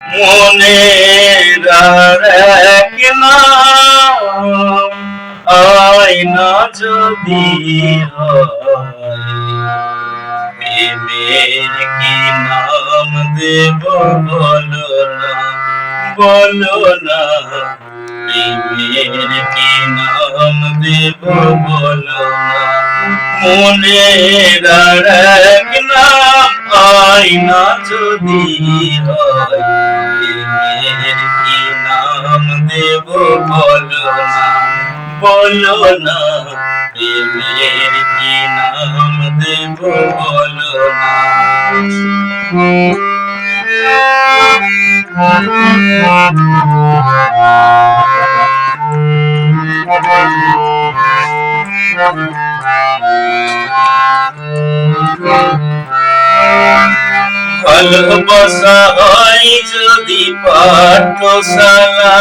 মনের আর এক নাম আয়না যদি প্রেমের কি নাম দেব বলো না, বলো না। প্রেমের কি নাম দেব বলো না। মনের আর এক নাম আয়না যদি হয়, প্রেমের কি নাম দেব বলো না, বলো না। প্রেমের কি নাম দেব বলো না। ভালোবাসা হয় যদি পাঠশালা,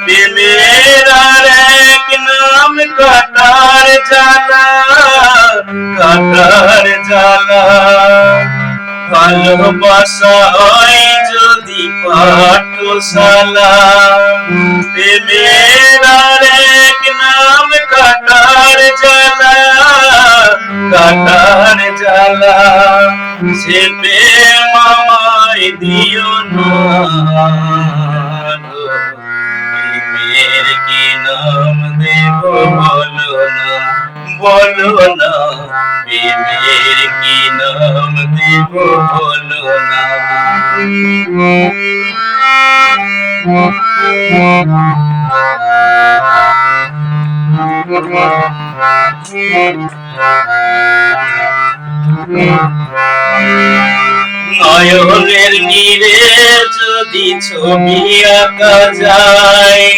প্রেমের আর এক নাম কাটার জ্বালা, কাটার জ্বালা। ভালোবাসা হয় যদি পাঠশালা, প্রেমের আর এক নাম কাটার জ্বালা, কাটার জ্বালা। সে প্রেম আমায় দিও না, প্রেমের কি নাম দেব বলো না, বলো না। প্রেমের কি নাম দেব বলো না। নয়নের নীরে যদি ছবি আঁকা যায়,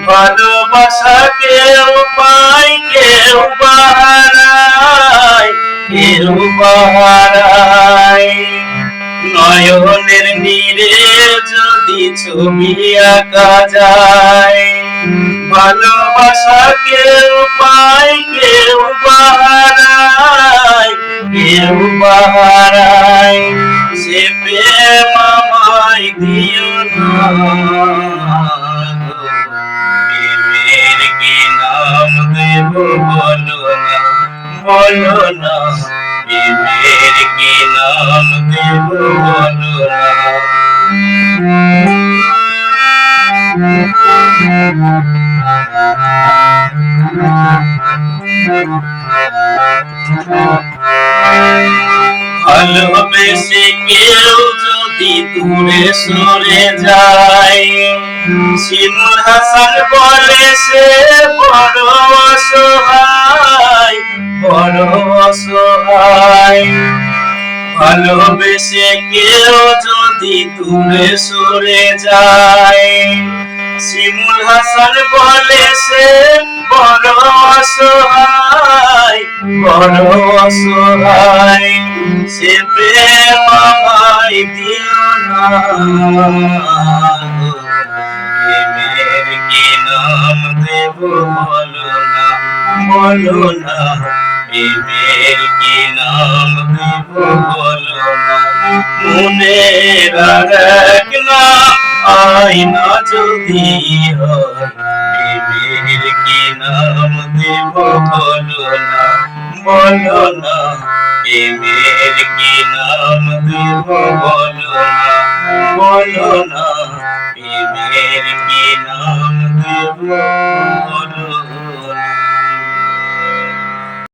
ভালোবাসা কেউ পায় কেউ বাহারায়, কেউ বাহারায়। নয়নের নীরে যদি ছবি আঁকা যায়, ভালোবাসা কেউ পায় কেউ বাহারায়, কেউ বাহারায়। সে প্রেম আমায় দিও না, প্রেমের কি নাম দেব বলো না, বলো না। প্রেমের কি নাম দেব বলো না। ভালোবেসে কেউ যদি দূরে সরে যায়, শিমুল হাসান বলে সে বড় অসহায়, বড় অসহায়। ভালোবেসে কেউ যদি দূরে সরে যায়, শিমুল হাসান বলে সে বড় অসহায়, বড় অসহায়। সে প্রেম আমায় দিও না, প্রেমের কি নাম দেব বলো না, বলো না। প্রেমের কি নাম দেব বলো না। মনের আর এক নাম আয়না যদি হয়, প্রেমের কি নাম দেব বলো না, বলো না। প্রেমের কি নাম দেব বলো না, বলো না। প্রেমের কি নাম দেব।